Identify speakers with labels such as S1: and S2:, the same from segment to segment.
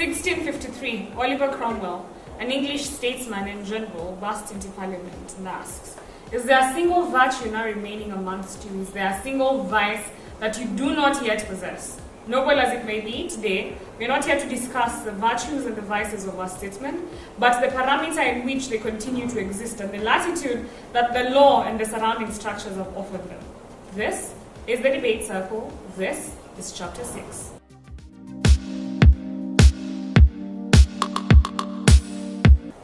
S1: 1653, Oliver Cromwell, an English statesman and general, bursts into Parliament and asks, is there a single virtue now remaining amongst you? Is there a single vice that you do not yet possess? Noble as it may be, today, we are not here to discuss the virtues and the vices of our statesmen, but the parameter in which they continue to exist and the latitude that the law and the surrounding structures have offered them. This is the debate circle. This is Chapter 6.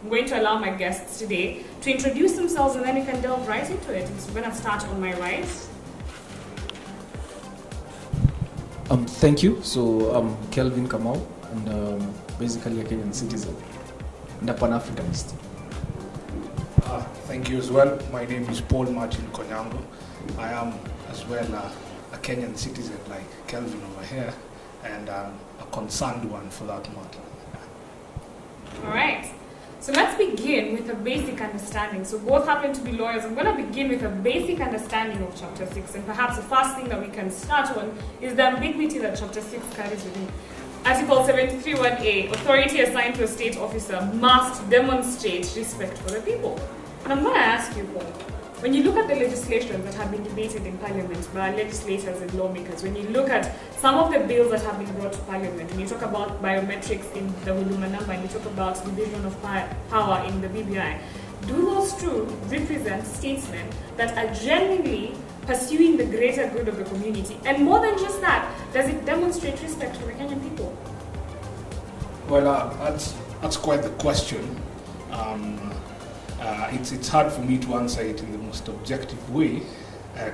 S1: I'm going to allow my guests today to introduce themselves and then we can delve right into it. So we're going to start on my right.
S2: Thank you. So I'm Kelvin Kamau, and basically a Kenyan citizen and a Pan-Africanist.
S3: Thank you as well. My name is Paul Martin Konyango. I am as well a Kenyan citizen like Kelvin over here, and a concerned one for that matter.
S1: All right. So let's begin with a basic understanding. So both happen to be lawyers. I'm going to begin with a basic understanding of Chapter 6. And perhaps the first thing that we can start on is the ambiguity that Chapter 6 carries within. Article 73(1)(a), authority assigned to a state officer must demonstrate respect for the people. And I'm going to ask you, Paul, when you look at the legislation that have been debated in Parliament by legislators and lawmakers, when you look at some of the bills that have been brought to Parliament, when you talk about biometrics in the Huduma number, and you talk about division of power in the BBI, do those two represent statesmen that are genuinely pursuing the greater good of the community? And more than just that, does it demonstrate respect for the Kenyan people?
S3: Well, that's quite the question. It's hard for me to answer it in the most objective way,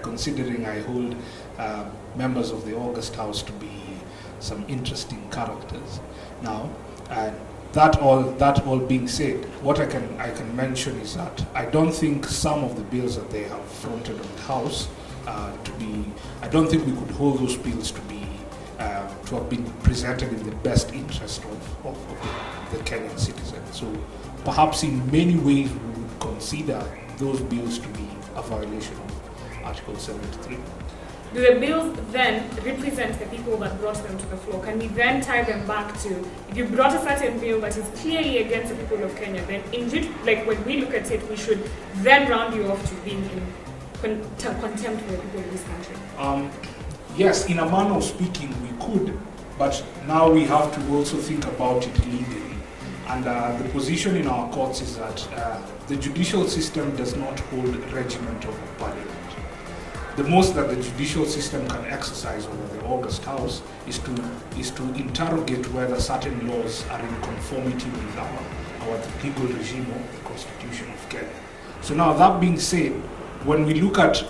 S3: considering I hold members of the August House to be some interesting characters. Now, that all being said, what I can mention is that I don't think some of the bills that they have fronted on the House I don't think we could hold those bills to have been presented in the best interest of the Kenyan citizen. So perhaps in many ways we would consider those bills to be a violation of Article 73.
S1: Do the bills then represent the people that brought them to the floor? Can we then tie them back to, if you brought a certain bill that is clearly against the people of Kenya, then when we look at it, we should then round you off to being in contempt for the people of this country?
S3: Yes, in a manner of speaking, we could, but now we have to also think about it legally. And the position in our courts is that the judicial system does not hold regiment of parliament. The most that the judicial system can exercise over the August House is to interrogate whether certain laws are in conformity with our legal regime of the Constitution of Kenya. So now, that being said, when we look at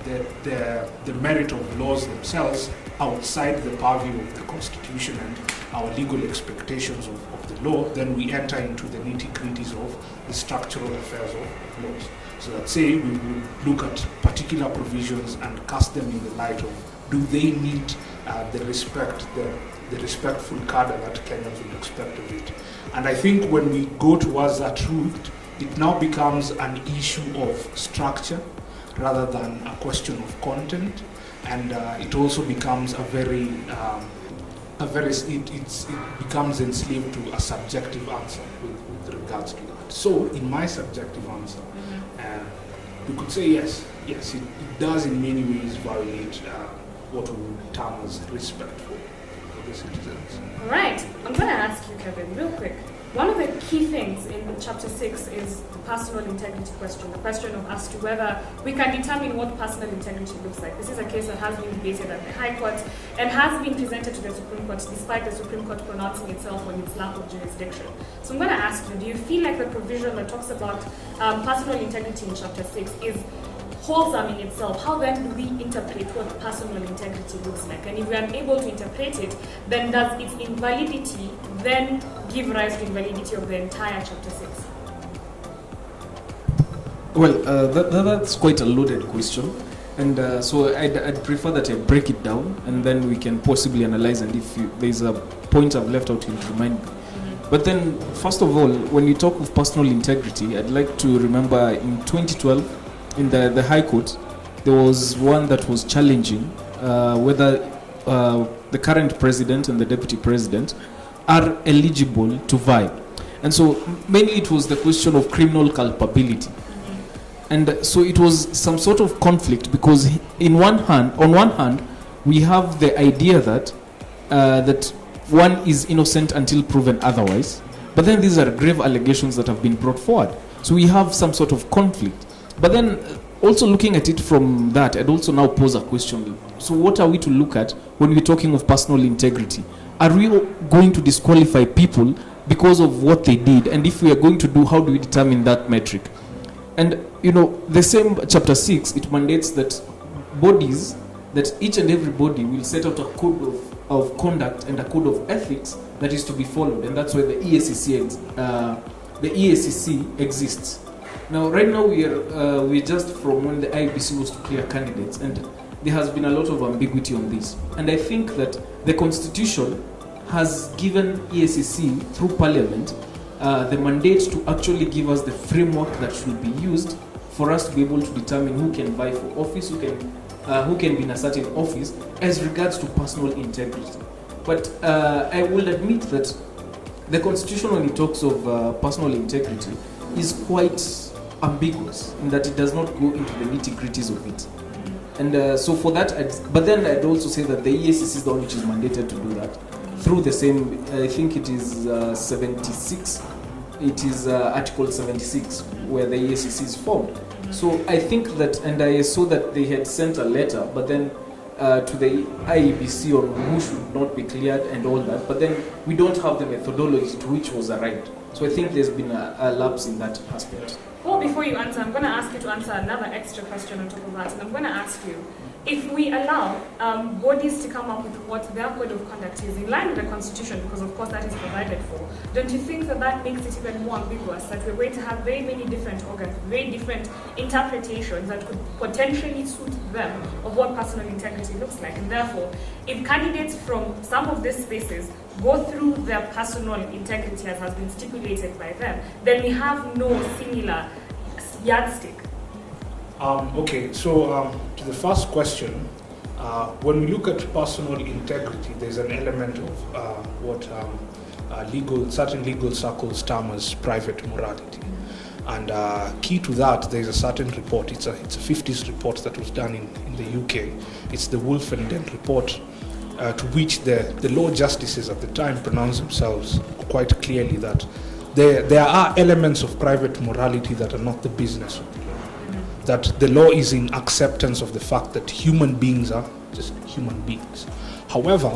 S3: the merit of laws themselves outside the purview of the Constitution and our legal expectations of the law, then we enter into the nitty-gritties of the structural affairs of laws. So that say we will look at particular provisions and cast them in the light of, do they meet the respectful cadre that Kenyans would expect of it. And I think when we go towards that route, it now becomes an issue of structure rather than a question of content, and it also becomes it becomes enslaved to a subjective answer with regards to that. So, in my subjective answer, we could say yes, it does in many ways violate what we would term as respect for the citizens.
S1: All right, I'm going to ask you, Kevin, real quick. One of the key things in Chapter 6 is the personal integrity question, the question of as to whether we can determine what personal integrity looks like. This is a case that has been debated at the High Court and has been presented to the Supreme Court, despite the Supreme Court pronouncing itself on its lack of jurisdiction. So I'm going to ask you, do you feel like the provision that talks about personal integrity in Chapter 6 is wholesome in itself? How then do we interpret what personal integrity looks like? And if we are able to interpret it, then does its invalidity then give rise to invalidity of the entire Chapter 6?
S2: Well, that's quite a loaded question. And so I'd prefer that I break it down and then we can possibly analyze, and if there's a point I've left out, you'll remind me. But then, first of all, when you talk of personal integrity, I'd like to remember in 2012, in the High Court, there was one that was challenging whether the current president and the deputy president are eligible to vie. And so mainly it was the question of criminal culpability. And so it was some sort of conflict, because on one hand, we have the idea that that one is innocent until proven otherwise. But then these are grave allegations that have been brought forward. So we have some sort of conflict. But then also looking at it from that, I'd also now pose a question. So what are we to look at when we're talking of personal integrity? Are we going to disqualify people because of what they did? And if we are going to do, how do we determine that metric? And, the same Chapter 6, it mandates that bodies, that each and every body will set out a code of conduct and a code of ethics that is to be followed. And that's why the EACC exists. Now, right now, we're just from when the IEBC was to clear candidates, and there has been a lot of ambiguity on this. And I think that the Constitution has given EACC, through Parliament, the mandate to actually give us the framework that should be used for us to be able to determine who can vie for office, who can be in a certain office, as regards to personal integrity. But I will admit that the Constitution, when it talks of personal integrity, is quite ambiguous in that it does not go into the nitty-gritties of it. And so for that, but then I'd also say that the EACC is the one which is mandated to do that through the same, I think it is 76, it is Article 76 where the EACC is formed. So I think that, and I saw that they had sent a letter, but then to the IEBC on who should not be cleared and all that, but then we don't have the methodology to which was arrived. So I think there's been a lapse in that aspect.
S1: Well, before you answer, I'm going to ask you to answer another extra question on top of that. And I'm going to ask you, if we allow bodies to come up with what their code of conduct is in line with the Constitution, because of course that is provided for, don't you think that that makes it even more ambiguous, that we're going to have very many different organs, very different interpretations that could potentially suit them of what personal integrity looks like? And therefore, if candidates from some of these spaces go through their personal integrity as has been stipulated by them, then we have no similar yardstick.
S3: Okay, so to the first question, when we look at personal integrity, there's an element of what certain legal circles term as private morality. And key to that, there's a certain report, it's a 50s report that was done in the UK. It's the Wolf and Dent report, to which the law justices at the time pronounced themselves quite clearly that there are elements of private morality that are not the business of the law. That the law is in acceptance of the fact that human beings are just human beings. However,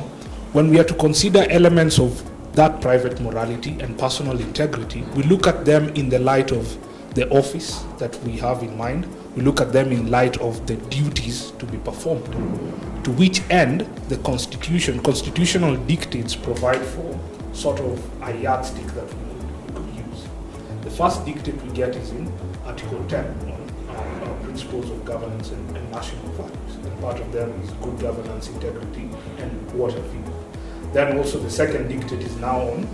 S3: when we are to consider elements of that private morality and personal integrity, we look at them in the light of the office that we have in mind. We look at them in light of the duties to be performed. To which end, the constitutional dictates provide for sort of a yardstick that we could use. The first dictate we get is in Article 10 on principles of governance and national values. And part of them is good governance, integrity, and what have you. Then also the second dictate is now on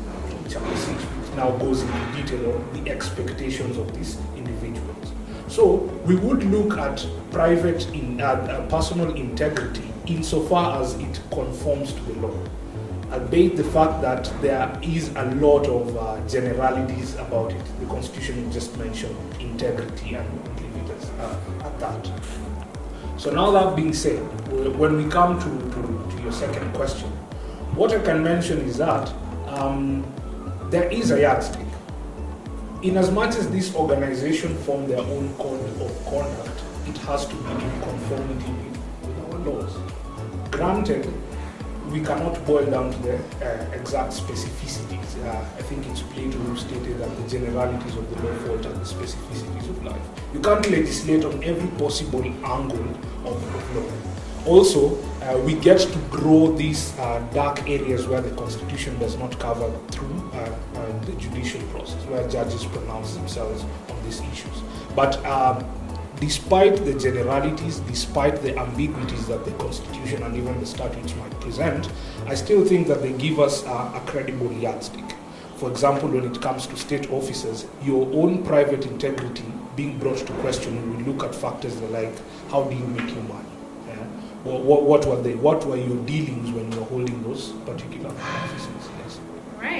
S3: Chapter 6, which now goes into detail on the expectations of these individuals. So we would look at personal integrity insofar as it conforms to the law, albeit the fact that there is a lot of generalities about it. The Constitution just mentioned integrity and leave it at that. So now that being said, when we come to your second question, what I can mention is that there is a yardstick. In as much as this organization form their own code of conduct, it has to be in conformity with our laws. Granted, we cannot boil down to the exact specificities. I think it's Plato who stated that the generalities of the law fall to the specificities of life. You can't legislate on every possible angle of law. Also, we get to grow these dark areas where the Constitution does not cover through the judicial process, where judges pronounce themselves on these issues. But despite the generalities, despite the ambiguities that the Constitution and even the statutes might present, I still think that they give us a credible yardstick. For example, when it comes to state officers, your own private integrity being brought to question, we look at factors like, how do you make your money? What were your dealings when you were holding those particular offices? Yes.
S1: All right.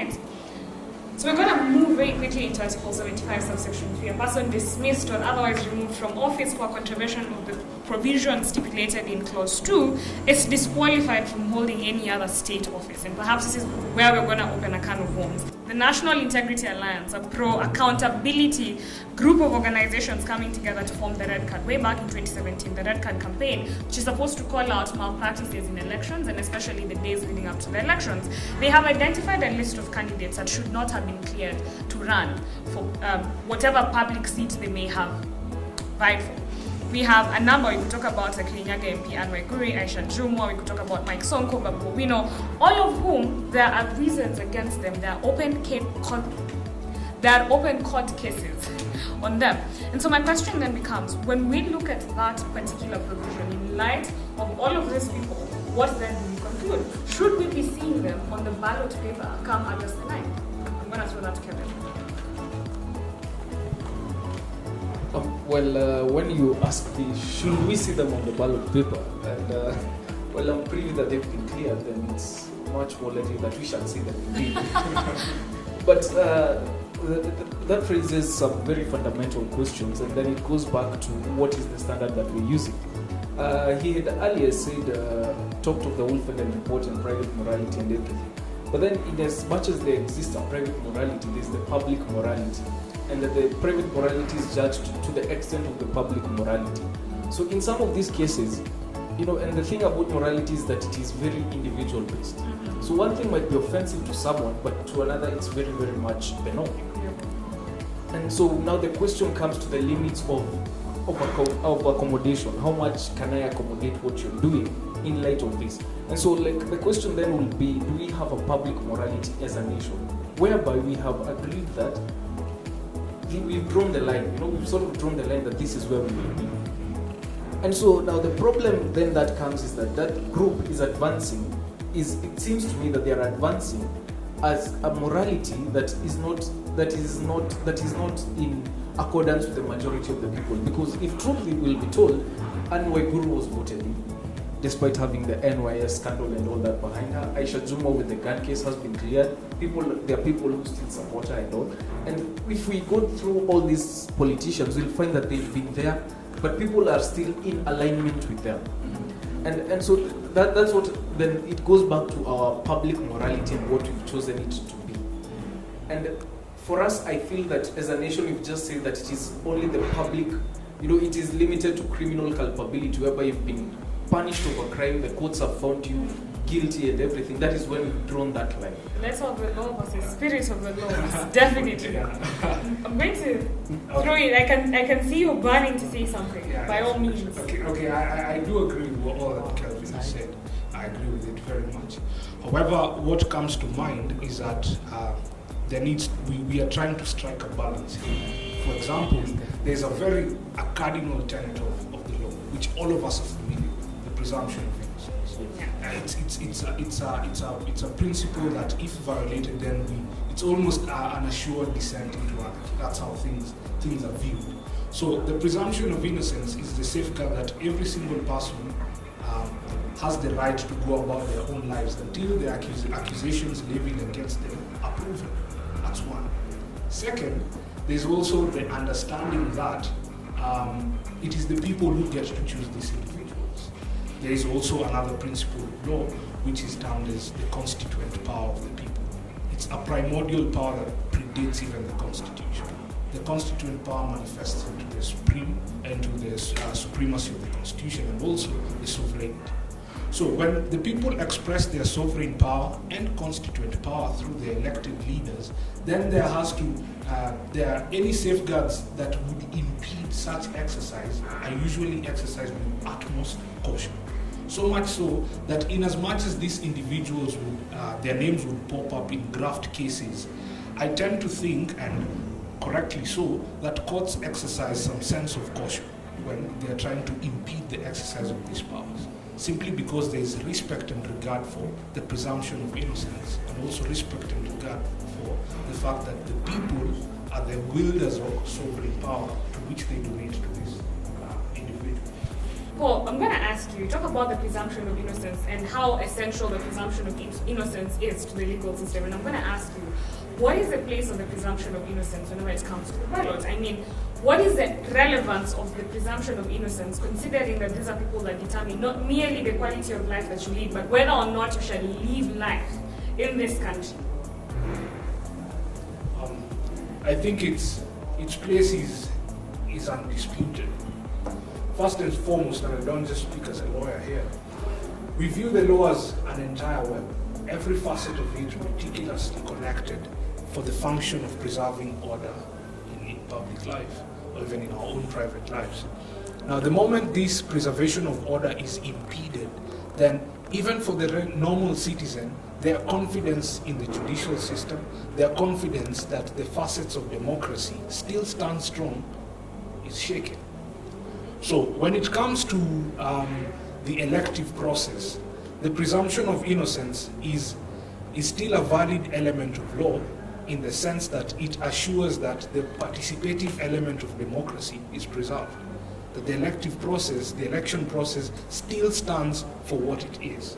S1: move very quickly into Article 75, subsection 3. A person dismissed or otherwise removed from office for contravention of the provision stipulated in Clause 2 is disqualified from holding any other state office. And perhaps this is where we're going to open a can of worms. The National Integrity Alliance, a pro-accountability group of organizations coming together to form the Red Card way back in 2017, the Red Card campaign, which is supposed to call out malpractices in elections and especially the days leading up to the elections. They have identified a list of candidates that should not have been cleared to run for whatever public seat they may have vied for. We have a number. We could talk about the Kenyan MP Anne Waiguri, Aisha Jumwa. We could talk about Mike Sonko, Babu Owino, all of whom there are reasons against them. There are open court cases on them. And so my question then becomes, when we look at that particular provision in light of all of these people, what then do we conclude? Should we be seeing them on the ballot paper come August the 9th? I'm going to throw that to Kevin.
S2: When you ask me, should we see them on the ballot paper? And I'm privy that they've been cleared, then it's much more likely that we shall see them indeed. But that raises some very fundamental questions, and then it goes back to what is the standard that we're using. He had earlier said, talked of the Wolfenden report and private morality and everything. But then, in as much as there exists a private morality, there's the public morality. And that the private morality is judged to the extent of the public morality. So in some of these cases, and the thing about morality is that it is very individual based. Mm-hmm. So one thing might be offensive to someone, but to another it's very, very much the norm. Yeah. And so now the question comes to the limits of accommodation. How much can I accommodate what you're doing in light of this? And so the question then will be, do we have a public morality as a nation? Whereby we have agreed that we've drawn the line, we've sort of drawn the line that this is where we will be. And so now the problem then that comes is that group is advancing, it seems to me that they are advancing as a morality that is not in accordance with the majority of the people. Because if truth will be told, Anne Waiguru was voted in, despite having the NYS scandal and all that behind her. Aisha Jumwa with the gun case has been cleared. There are people who still support her and all. And if we go through all these politicians, we'll find that they've been there, but people are still in alignment with them. And so that's what, then it goes back to our public morality and what we've chosen it to be. And for us, I feel that as a nation, we've just said that it is only the public, it is limited to criminal culpability, whereby you've been punished over crime, the courts have found you guilty and everything. That is when we've drawn that line.
S1: Letter of the law versus spirit of the law. Definitely. I'm going to throw it. I can see you burning to say something. Yeah, by all means.
S3: Okay. I do agree with all that Kelvin has said. I agree with it very much. However, what comes to mind is that we are trying to strike a balance here. For example, there's a cardinal tenet of the law, which all of us are familiar with. Presumption of innocence. It's a principle that if violated, then it's almost an assured descent into act. That's how things are viewed. So the presumption of innocence is the safeguard that every single person has the right to go about their own lives until the accusations levied against them are proven. That's one. Second, there's also the understanding that it is the people who get to choose these individuals. There is also another principle of law, which is termed as the constituent power of the people. It's a primordial power that predates even the Constitution. The constituent power manifests into the supremacy of the Constitution and also the sovereignty. So when the people express their sovereign power and constituent power through their elected leaders, then there are any safeguards that would impede such exercise are usually exercised with utmost caution. So much so that in as much as these individuals their names would pop up in graft cases, I tend to think, and correctly so, that courts exercise some sense of caution when they are trying to impede the exercise of these powers, simply because there is respect and regard for the presumption of innocence, and also respect and regard for the fact that the people are the wielders of sovereign power to which they donate to this individual.
S1: Paul, I'm going to ask you, talk about the presumption of innocence and how essential the presumption of innocence is to the legal system. And I'm going to ask you, what is the place of the presumption of innocence whenever it comes to the ballot? I mean, what is the relevance of the presumption of innocence, considering that these are people that determine not merely the quality of life that you lead, but whether or not you shall live life in this country?
S3: I think its place is undisputed. First and foremost, and I don't just speak as a lawyer here, we view the law as an entire web, every facet of it meticulously connected for the function of preserving order in public life, or even in our own private lives. Now, the moment this preservation of order is impeded, then even for the normal citizen, their confidence in the judicial system, their confidence that the facets of democracy still stand strong, is shaken. So when it comes to the elective process, the presumption of innocence is still a valid element of law in the sense that it assures that the participative element of democracy is preserved. That the elective process, the election process, still stands for what it is,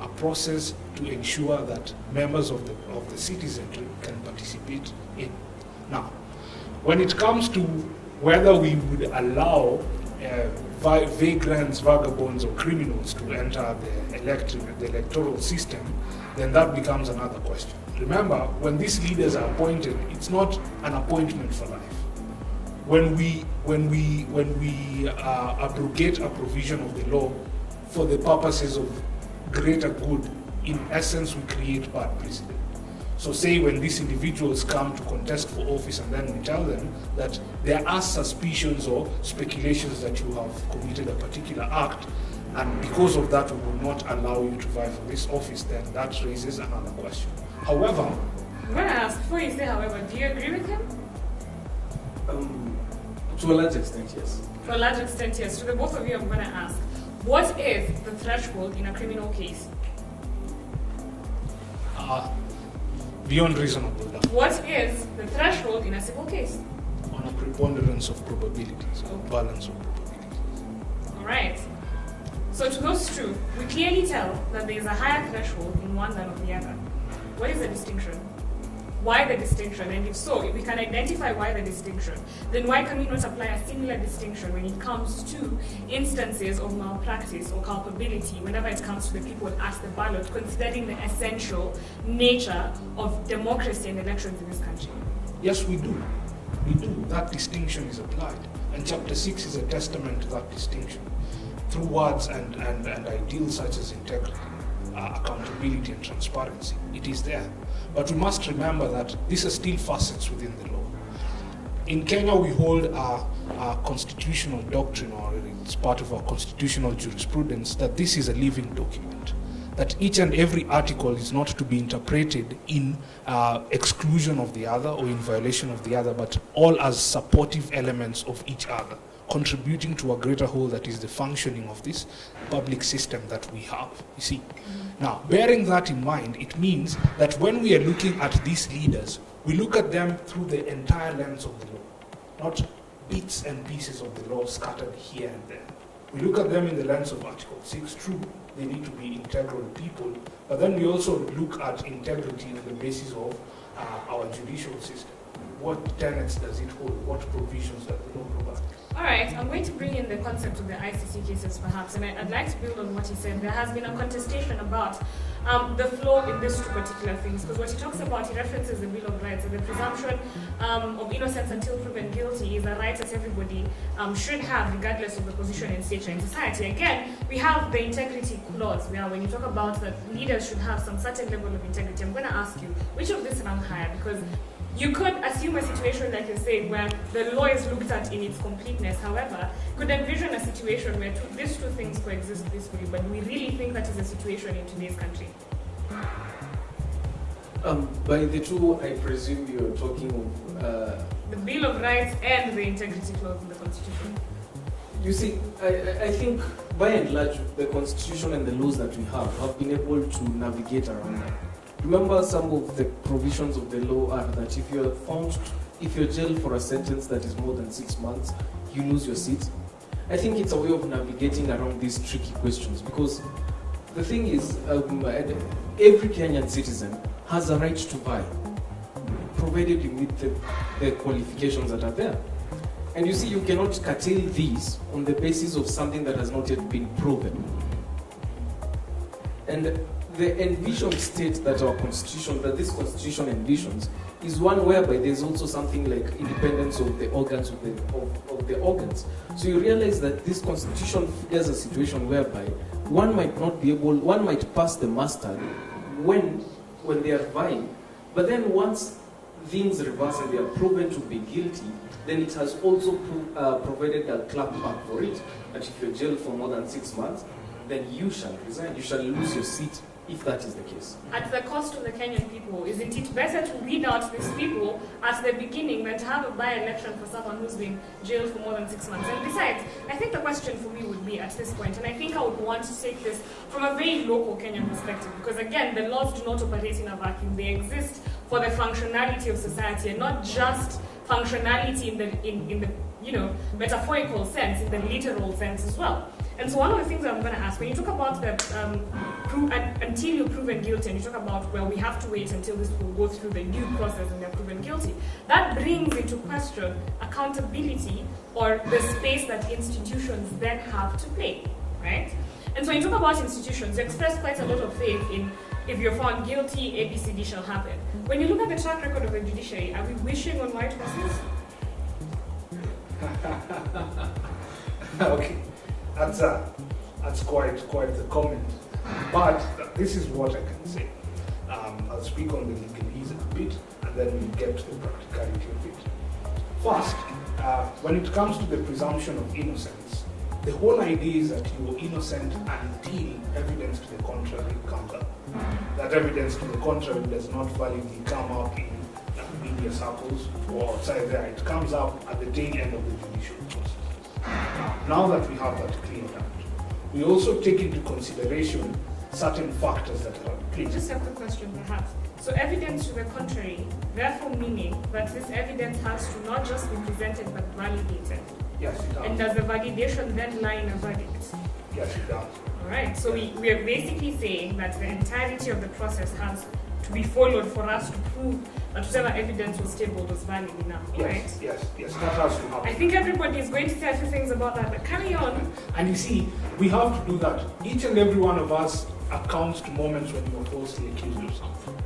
S3: a process to ensure that members of the citizenry can participate in. Now, when it comes to whether we would allow vagrants, vagabonds, or criminals to enter the electoral system, then that becomes another question. Remember, when these leaders are appointed, it's not an appointment for life. When we abrogate a provision of the law for the purposes of greater good, in essence, we create bad precedent. So say when these individuals come to contest for office and then we tell them that there are suspicions or speculations that you have committed a particular act, and because of that we will not allow you to vie for this office, then that raises another question. However,
S1: I'm going to ask, before you say however, do you agree with him?
S2: To a large extent, yes.
S1: To a large extent, yes. To the both of you, I'm going to ask, what is the threshold in a criminal case?
S3: Beyond reasonable doubt.
S1: What is the threshold in a civil case?
S3: On a preponderance of probabilities, or balance of probabilities.
S1: All right. So to those two, we clearly tell that there is a higher threshold in one than of the other. What is the distinction? Why the distinction? And if so, if we can identify why the distinction, then why can we not apply a similar distinction when it comes to instances of malpractice or culpability whenever it comes to the people at the ballot, considering the essential nature of democracy and elections in this country?
S3: Yes, we do. We do. That distinction is applied. And Chapter 6 is a testament to that distinction. Through words and ideals such as integrity, accountability and transparency, it is there. But we must remember that these are still facets within the law. In Kenya, we hold a constitutional doctrine, or it's part of our constitutional jurisprudence, that this is a living document. That each and every article is not to be interpreted in exclusion of the other or in violation of the other, but all as supportive elements of each other, contributing to a greater whole that is the functioning of this public system that we have, you see. Now, bearing that in mind, it means that when we are looking at these leaders, we look at them through the entire lens of the law, not bits and pieces of the law scattered here and there. We look at them in the lens of Article 6, true, they need to be integral people, but then we also look at integrity on the basis of our judicial system. What tenets does it hold? What provisions does the law provide?
S1: All right, I'm going to bring in the concept of the ICC cases perhaps, and I'd like to build on what he said. There has been a contestation about the flaw in these two particular things, because what he talks about, he references the Bill of Rights, and the presumption of innocence until proven guilty is a right that everybody should have, regardless of the position and stature in society. Again, we have the integrity clause, where when you talk about that leaders should have some certain level of integrity, I'm going to ask you, which of these rank higher? Because you could assume a situation, like you're saying, where the law is looked at in its completeness. However, could envision a situation where these two things coexist peacefully, but we really think that is a situation in today's country?
S2: By the two, I presume you're talking of...
S1: the Bill of Rights and the integrity clause in the Constitution.
S2: You see, I think, by and large, the Constitution and the laws that we have been able to navigate around that. Remember, some of the provisions of the law are that if you're jailed for a sentence that is more than 6 months, you lose your seat. I think it's a way of navigating around these tricky questions, because the thing is, every Kenyan citizen has a right to buy, provided you meet the qualifications that are there. And you see, you cannot curtail these on the basis of something that has not yet been proven. And the envisioned state that our constitution, that this constitution envisions, is one whereby there's also something like independence of the organs of the organs. So you realize that this constitution figures a situation whereby one might pass the muster when they are vying, but then once things reverse and they are proven to be guilty, then it has also provided a clapback for it. That if you're jailed for more than 6 months, then you shall resign. You shall lose your seat if that is the case.
S1: At the cost of the Kenyan people, isn't it better to weed out these people at the beginning than to have a by-election for someone who's been jailed for more than 6 months? And besides, I think the question for me would be at this point, and I think I would want to take this from a very local Kenyan perspective, because again, the laws do not operate in a vacuum. They exist for the functionality of society, and not just functionality in the metaphorical sense, in the literal sense as well. And so one of the things that I'm going to ask, when you talk about the until you're proven guilty, and you talk about, well, we have to wait until this will go through the due process and they're proven guilty, that brings into question accountability, or the space that institutions then have to play, right? And so when you talk about institutions, you express quite a lot of faith in, if you're found guilty, ABCD shall happen. When you look at the track record of the judiciary, are we wishing on white horses?
S3: Okay, that's quite the comment. But this is what I can say. I'll speak on the legalese a bit, and then we'll get to the practicality of it. First, when it comes to the presumption of innocence, the whole idea is that you are innocent until evidence to the contrary comes up. That evidence to the contrary does not validly come up in media circles or outside there. It comes up at the tail end of the judicial process. Now that we have that cleared out, we also take into consideration certain factors that are at play.
S1: Just a quick question, perhaps. So evidence to the contrary, therefore meaning that this evidence has to not just be presented but validated.
S3: Yes, it does.
S1: And does the validation then lie in a verdict?
S3: Yes, it does.
S1: All right. So we are basically saying that the entirety of the process has to be followed for us to prove that whatever evidence was tabled was valid enough.
S3: Yes,
S1: right?
S3: yes, that has to happen.
S1: I think everybody is going to say a few things about that, but carry on.
S3: And you see, we have to do that. Each and every one of us accounts to moments when you are falsely accused of something.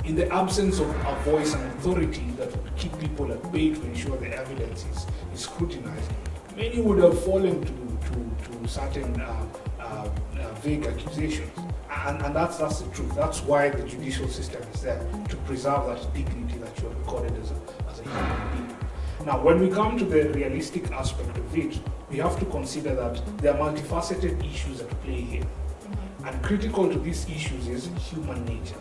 S3: In the absence of a voice and authority that would keep people at bay to ensure the evidence is scrutinized, many would have fallen to certain vague accusations. And that's the truth. That's why the judicial system is there, to preserve that dignity that you are recorded as a human being. Now, when we come to the realistic aspect of it, we have to consider that there are multifaceted issues at play here. And critical to these issues is human nature.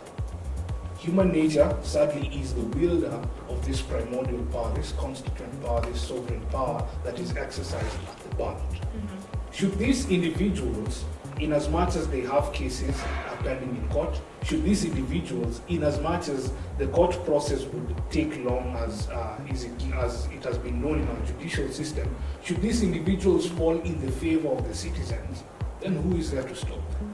S3: Human nature, sadly, is the wielder of this primordial power, this constituent power, this sovereign power that is exercised at the ballot. Should these individuals, in as much as they have cases pending in court, should these individuals, in as much as the court process would take long as it has been known in our judicial system, should these individuals fall in the favor of the citizens, then who is there to stop them?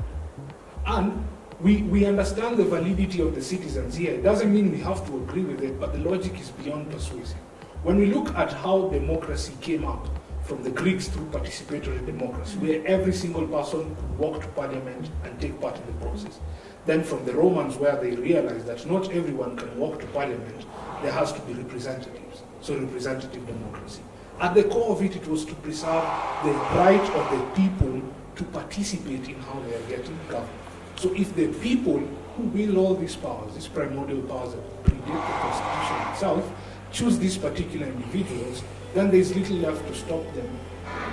S3: And we understand the validity of the citizens here. It doesn't mean we have to agree with it, but the logic is beyond persuasive. When we look at how democracy came up, from the Greeks through participatory democracy, where every single person could walk to parliament and take part in the process. Then from the Romans, where they realized that not everyone can walk to parliament, there has to be representatives, so representative democracy. At the core of it, it was to preserve the right of the people to participate in how they are getting governed. So if the people who wield all these powers, these primordial powers that predate the Constitution itself, choose these particular individuals, then there's little left to stop them.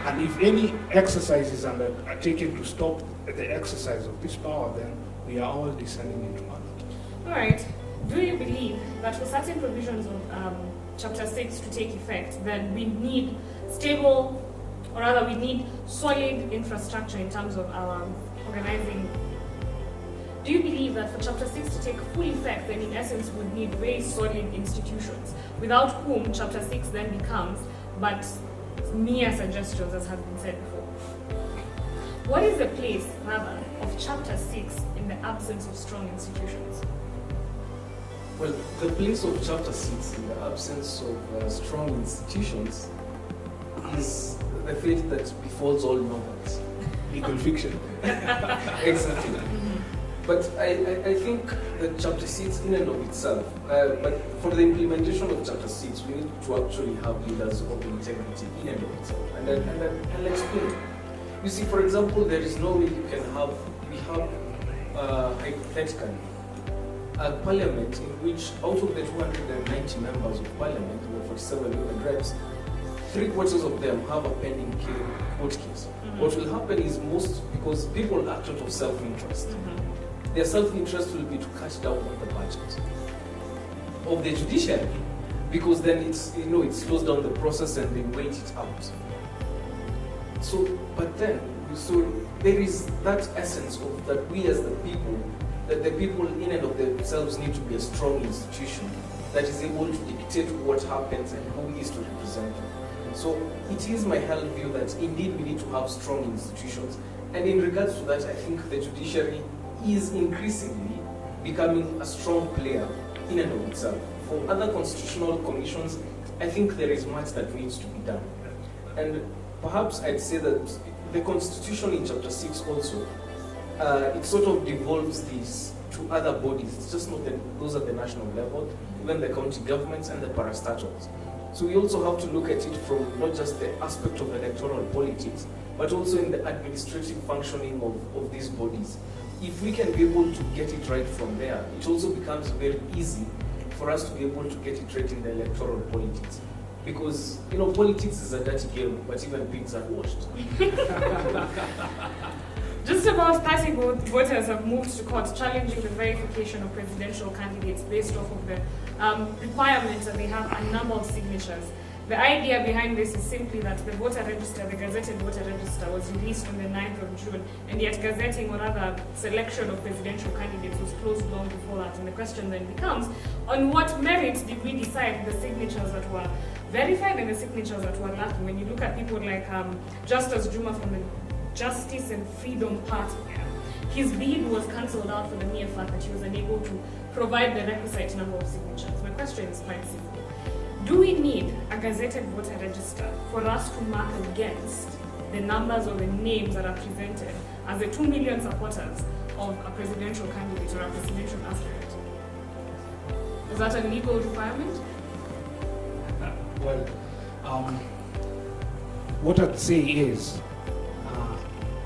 S3: And if any exercises are taken to stop the exercise of this power, then we are all descending into anarchy.
S1: All right. Do you believe that for certain provisions of Chapter 6 to take effect, then we need stable, or rather we need solid infrastructure in terms of our organizing? Do you believe that for Chapter 6 to take full effect, then in essence would need very solid institutions, without whom Chapter 6 then becomes but mere suggestions, as has been said before. What is the place, rather, of Chapter 6 in the absence of strong institutions?
S2: Well, the place of Chapter 6 in the absence of strong institutions is the fate that befalls all novels.
S3: Legal fiction.
S2: Exactly. But I think that Chapter 6 in and of itself, but for the implementation of Chapter 6, we need to actually have leaders of integrity in and of itself. And I'll explain. You see, for example, there is no way you can have, we have hypothetically a parliament in which out of the 290 members of parliament, or 47 women reps, 3/4 of them have a pending court case. What will happen is because people act out of self-interest. Their self-interest will be to cut down on the budget of the judiciary, because then it slows down the process and they wait it out. So there is that essence of that we as the people, that the people in and of themselves need to be a strong institution that is able to dictate what happens and who is to represent them. So it is my held view that indeed we need to have strong institutions, and in regards to that, I think the judiciary is increasingly becoming a strong player in and of itself. For other constitutional commissions, I think there is much that needs to be done. And perhaps I'd say that the Constitution in Chapter 6 also, it sort of devolves this to other bodies. It's just not those at the national level, even the county governments and the parastatals. So we also have to look at it from not just the aspect of electoral politics, but also in the administrative functioning of these bodies. If we can be able to get it right from there, it also becomes very easy for us to be able to get it right in the electoral politics. Because, politics is a dirty game, but even pigs are washed.
S1: Just about 30 voters have moved to court challenging the verification of presidential candidates based off of the requirements that they have a number of signatures. The idea behind this is simply that the voter register, the gazetted voter register, was released on the 9th of June, and yet gazetting or rather selection of presidential candidates was closed long before that. And the question then becomes, on what merit did we decide the signatures that were verified and the signatures that were lacking? When you look at people like Justice Juma from the Justice and Freedom Party, his bid was cancelled out for the mere fact that he was unable to provide the requisite number of signatures. My question is quite simple. Do we need a gazetted voter register for us to mark against the numbers or the names that are presented as the 2 million supporters of a presidential candidate or a presidential aspirant? Is that a legal requirement?
S3: Well, what I'd say is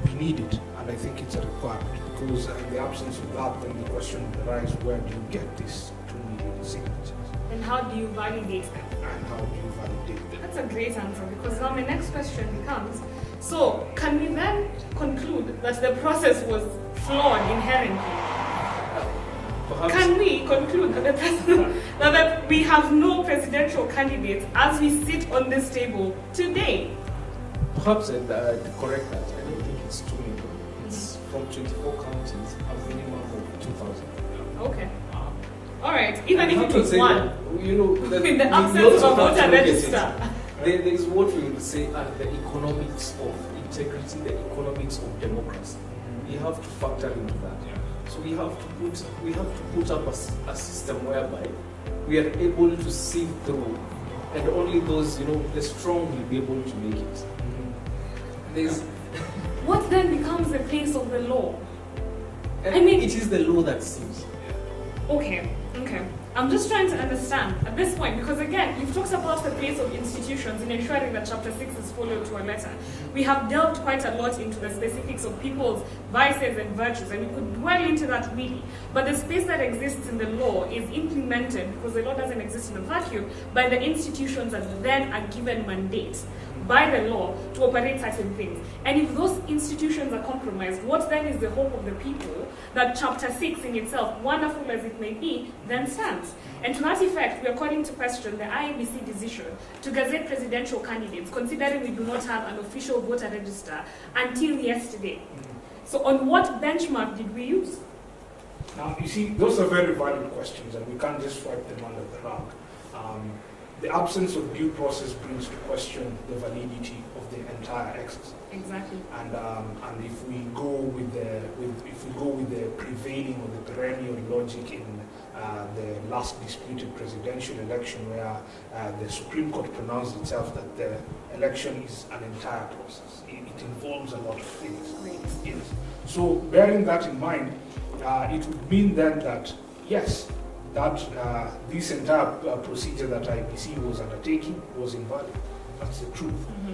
S3: we need it, and I think it's a requirement, because in the absence of that, then the question would arise, where do you get these 2 million signatures?
S1: And how do you validate them?
S3: And how do you validate them?
S1: That's a great answer, because now my next question becomes, so can we then conclude that the process was flawed inherently?
S2: Perhaps.
S1: Can we conclude that we have no presidential candidates as we sit on this table today?
S2: Perhaps I'd correct that. I don't think it's 2 million. It's from 24 counties, a minimum of 2,000.
S1: Okay. All right. Even if
S2: I
S1: it was one.
S2: That
S1: In the absence of a voter register.
S2: There is what we would say are the economics of integrity, the economics of democracy. We have to factor into that. So we have to put up a system whereby we are able to sieve through, and only those, the strong will be able to make it.
S1: What then becomes the place of the law?
S2: And
S1: I mean,
S2: it is the law that seems.
S1: Okay. I'm just trying to understand at this point, because again, you've talked about the place of institutions in ensuring that Chapter 6 is followed to a letter. We have delved quite a lot into the specifics of people's vices and virtues, and we could dwell into that really. But the space that exists in the law is implemented, because the law doesn't exist in a vacuum, by the institutions that then are given mandate by the law to operate certain things. And if those institutions are compromised, what then is the hope of the people that Chapter 6 in itself, wonderful as it may be, then stands? And to that effect, we are calling to question the IEBC decision to gazette presidential candidates, considering we do not have an official voter register until yesterday. So on what benchmark did we use?
S3: Now, you see, those are very valid questions, and we can't just swipe them under the rug. the absence of due process brings to question the validity of the entire exercise.
S1: Exactly.
S3: And if we go with the prevailing or the perennial logic in the last disputed presidential election, where the Supreme Court pronounced itself that the election is an entire process. It involves a lot of things.
S1: Great.
S3: Yes. So bearing that in mind, it would mean then that yes, that this entire procedure that IEBC was undertaking was invalid. That's the truth.
S1: Mm-hmm.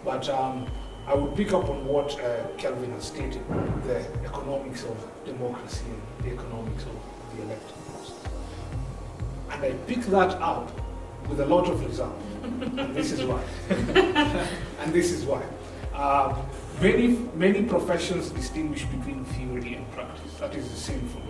S3: But I would pick up on what Kelvin has stated, the economics of democracy and the economics of the electoral process. And I pick that out with a lot of reserve. And this is why. And this is why. Many professions distinguish between theory and practice. That is the same for law.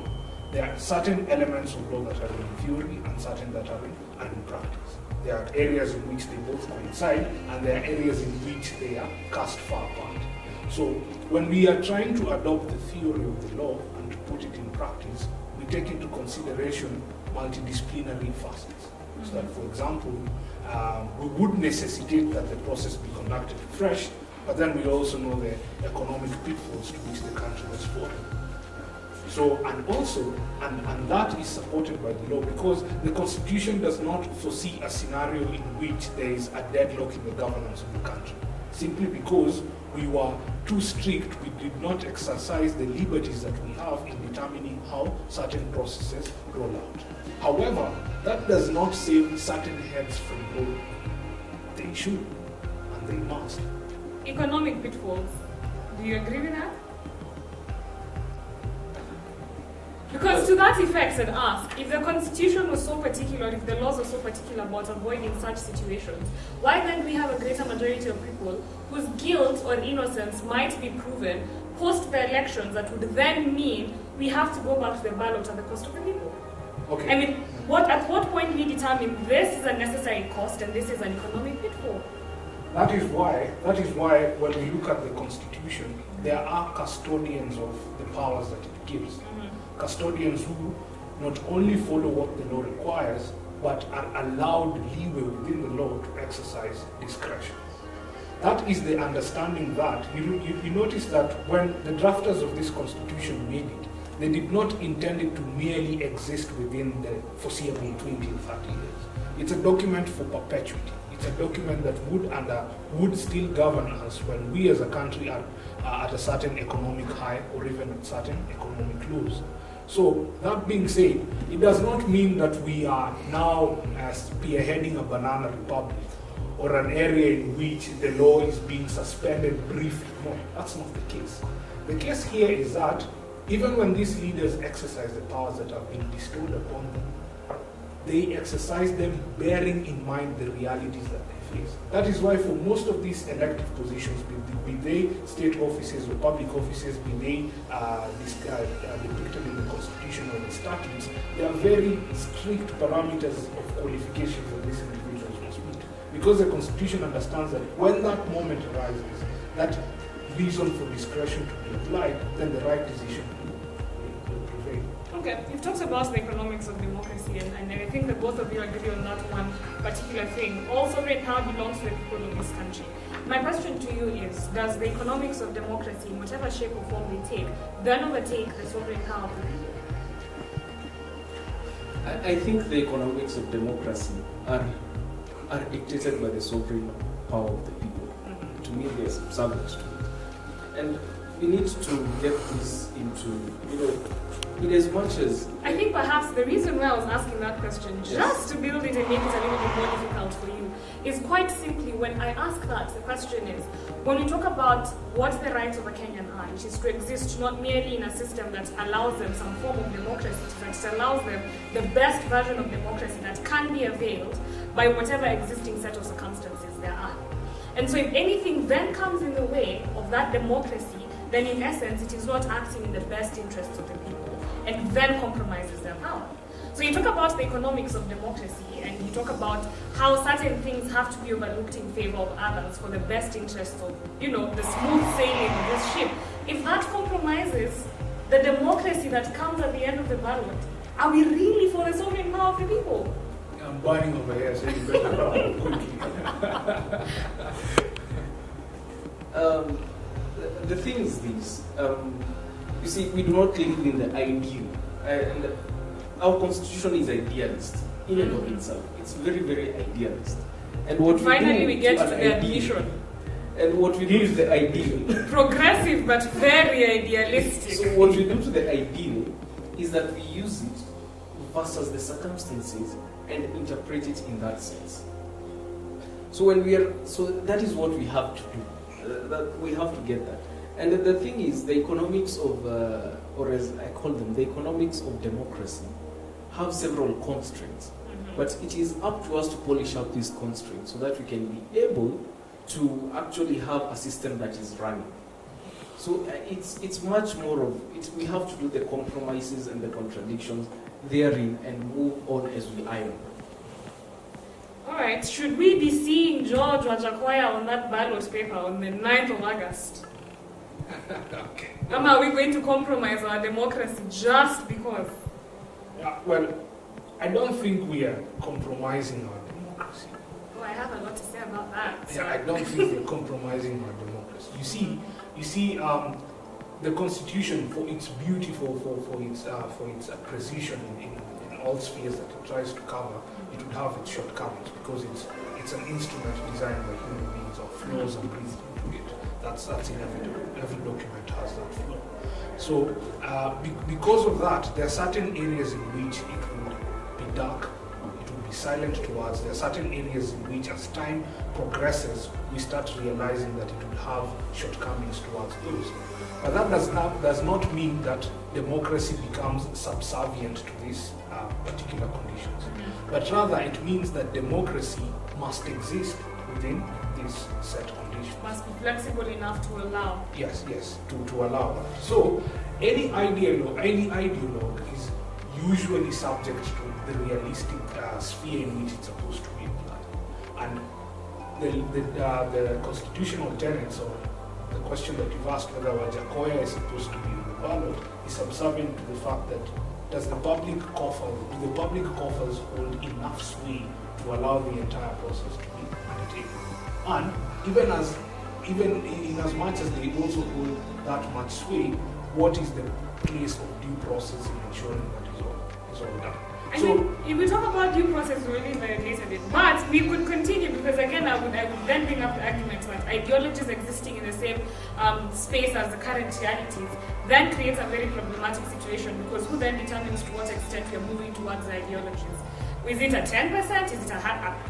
S3: There are certain elements of law that are in theory and certain that are in practice. There are areas in which they both coincide, and there are areas in which they are cast far apart. So when we are trying to adopt the theory of the law and to put it in practice, we take into consideration multidisciplinary facets. So that, for example, we would necessitate that the process be conducted fresh, but then we also know the economic pitfalls to which the country was falling. So, and that is supported by the law, because the Constitution does not foresee a scenario in which there is a deadlock in the governance of the country. Simply because we were too strict, we did not exercise the liberties that we have in determining how certain processes roll out. However, that does not save certain heads from rolling. They should, and they must.
S1: Economic pitfalls. Do you agree with that? Because to that effect, I'd ask, if the Constitution was so particular, if the laws are so particular about avoiding such situations, why then do we have a greater majority of people whose guilt or innocence might be proven post the elections that would then mean we have to go back to the ballot at the cost of the people?
S3: Okay.
S1: I mean, at what point we determine this is a necessary cost and this is an economic pitfall?
S3: That is why when we look at the Constitution, there are custodians of the powers that it gives. Mm-hmm. Custodians who not only follow what the law requires, but are allowed leeway within the law to exercise discretion. That is the understanding that, you notice that when the drafters of this Constitution made it, they did not intend it to merely exist within the foreseeable 20 or 30 years. It's a document for perpetuity. It's a document that would still govern us when we as a country are at a certain economic high or even at certain economic lows. So that being said, it does not mean that we are now spearheading a banana republic or an area in which the law is being suspended briefly. No, that's not the case. The case here is that even when these leaders exercise the powers that have been bestowed upon them, they exercise them bearing in mind the realities that they face. That is why for most of these elective positions, be they state offices or public offices, be they depicted in the Constitution or the statutes, there are very strict parameters of qualifications that these individuals must meet. Because the Constitution understands that when that moment arises, that reason for discretion to be applied, then the right decision will prevail.
S1: Okay, you've talked about the economics of democracy, and I think that both of you agree on that one particular thing. All sovereign power belongs to the people of this country. My question to you is, does the economics of democracy, in whatever shape or form they take, then overtake the sovereign power of the people?
S2: I think the economics of democracy are dictated by the sovereign power of the people. Mm-hmm. To me, they are subservient to it. And we need to get this into, in as much as...
S1: I think perhaps the reason why I was asking that question, just to build it and make it a little bit more difficult for you, is quite simply when I ask that, the question is, when we talk about what the rights of a Kenyan are, which is to exist not merely in a system that allows them some form of democracy, that allows them the best version of democracy that can be availed by whatever existing set of circumstances there are. And so if anything then comes in the way of that democracy, then in essence it is not acting in the best interests of the people and then compromises their power. So you talk about the economics of democracy and you talk about how certain things have to be overlooked in favor of others for the best interests of, the smooth sailing of this ship. If that compromises the democracy that comes at the end of the ballot, are we really for the sovereign power of the people?
S3: I'm burning over here, so you better run quickly.
S2: The thing is this. You see, we do not live in the ideal. And our constitution is idealist in and of itself. It's very, very idealist. And what
S1: Finally,
S2: we
S1: we get to
S2: an
S1: the
S2: ideal,
S1: admission.
S2: And what we do is the ideal.
S1: Progressive, but very idealistic.
S2: So what we do to the ideal is that we use it versus the circumstances and interpret it in that sense. So that is what we have to do. That we have to get that. And the thing is, the economics of, or as I call them, the economics of democracy have several constraints. But it is up to us to polish up these constraints so that we can be able to actually have a system that is running. So it's much more of it. We have to do the compromises and the contradictions therein and move on as we iron.
S1: All right, should we be seeing George Wajakoya on that ballot paper on the 9th of August?
S3: Okay.
S1: Are we going to compromise our democracy just because?
S3: Well, I don't think we are compromising our democracy.
S1: Oh, I have a lot to say about that.
S3: Yeah, I don't think we're compromising our democracy. You see, the Constitution, for its beauty, for its precision in all spheres that it tries to cover, it would have its shortcomings because it's an instrument designed by human beings of flaws and breathed into it. That's inevitable. Every document has that flaw. So, because of that, there are certain areas in which it would be dark, it would be silent towards. There are certain areas in which, as time progresses, we start realizing that it would have shortcomings towards those. But that does not mean that democracy becomes subservient to these particular conditions. But rather, it means that democracy must exist within these set conditions.
S1: Must be flexible enough to allow.
S3: Yes, to allow that. So, any ideologue is usually subject to the realistic sphere in which it's supposed to be applied. And the constitutional tenets, or the question that you've asked whether Wajakoya is supposed to be in the ballot, is subservient to the fact that do the public coffers hold enough sway to allow the entire process to be undertaken? And even in as much as they also hold that much sway, what is the place of due process in ensuring that is all done?
S1: I think if we talk about due process, we really validated it. But we could continue because again, I would then bring up the argument that ideologies existing in the same space as the current realities then creates a very problematic situation because who then determines to what extent we are moving towards the ideologies? Is it a 10%? Is it a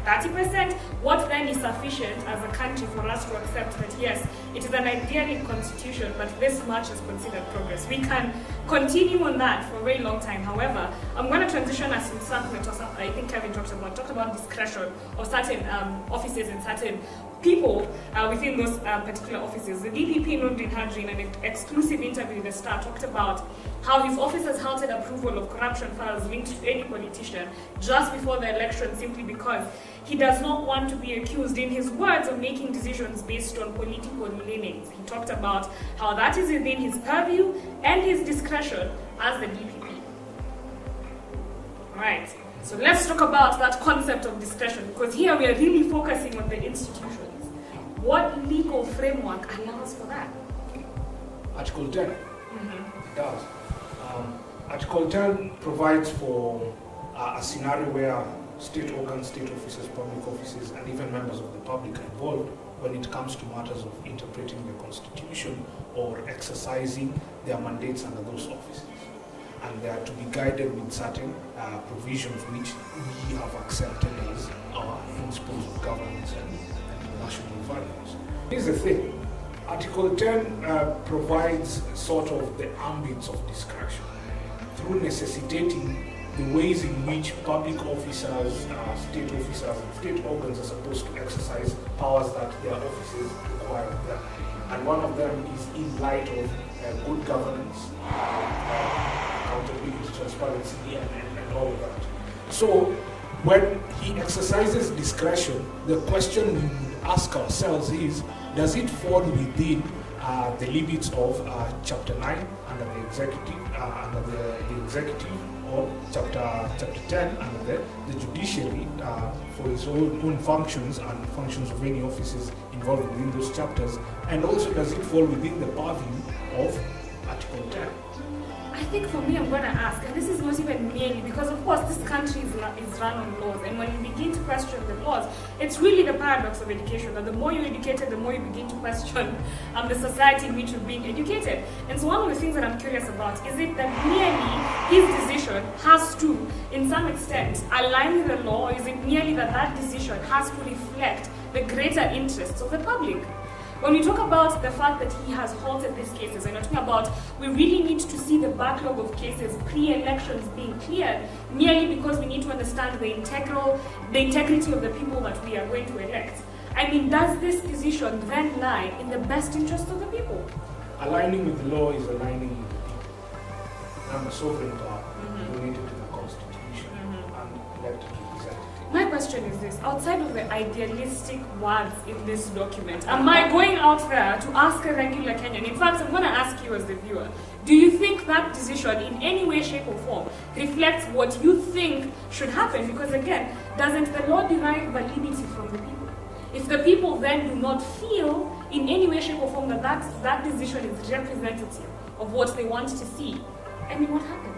S1: 30%? What then is sufficient as a country for us to accept that yes, it is an idyllic constitution, but this much is considered progress? We can continue on that for a very long time. However, I'm going to transition us in something that I think Kevin talked about discretion of certain offices and certain people within those particular offices. The DPP Nordin Haji, in an exclusive interview in the Star, talked about how his office has halted approval of corruption files linked to any politician just before the election simply because he does not want to be accused, in his words, of making decisions based on political leanings. He talked about how that is within his purview and his discretion as the DPP. All right. So let's talk about that concept of discretion, because here we are really focusing on the institutions. What legal framework allows for that?
S3: Article 10 it does. Article 10 provides for a scenario where state organs, state officers, public offices, and even members of the public are involved when it comes to matters of interpreting the Constitution or exercising their mandates under those offices. And they are to be guided with certain provisions which we have accepted as our principles of governance and national values. Here's the thing. Article 10 provides sort of the ambits of discretion through necessitating the ways in which public officers, state officers, and state organs are supposed to exercise powers that their offices require of them. And one of them is in light of good governance, accountability, transparency, and all of that. So, when he exercises discretion, the question we would ask ourselves is, does it fall within the limits of Chapter 9 under the executive, or chapter 10 under the judiciary for its own functions and functions of any offices involved within those chapters, and also does it fall within the purview of Article 10?
S1: I think for me, I'm going to ask, and this is not even merely because, of course, this country is run on laws, and when you begin to question the laws, it's really the paradox of education, that the more you're educated, the more you begin to question the society in which you're being educated. And so one of the things that I'm curious about is it that merely his decision has to, in some extent, align with the law, or is it merely that that decision has to reflect the greater interests of the public? When we talk about the fact that he has halted these cases, and we're talking about we really need to see the backlog of cases pre-elections being cleared, merely because we need to understand the integrity of the people that we are going to elect. I mean, does this decision then lie in the best interest of the people?
S3: Aligning with the law is aligning with the people. And the sovereign power related to the Constitution and elected representatives.
S1: My question is this: outside of the idealistic words in this document, am I going out there to ask a regular Kenyan? In fact, I'm going to ask you as the viewer, do you think that decision in any way, shape or form reflects what you think should happen? Because again, doesn't the law derive validity from the people? If the people then do not feel in any way, shape or form that that decision is representative of what they want to see, I mean, what happens?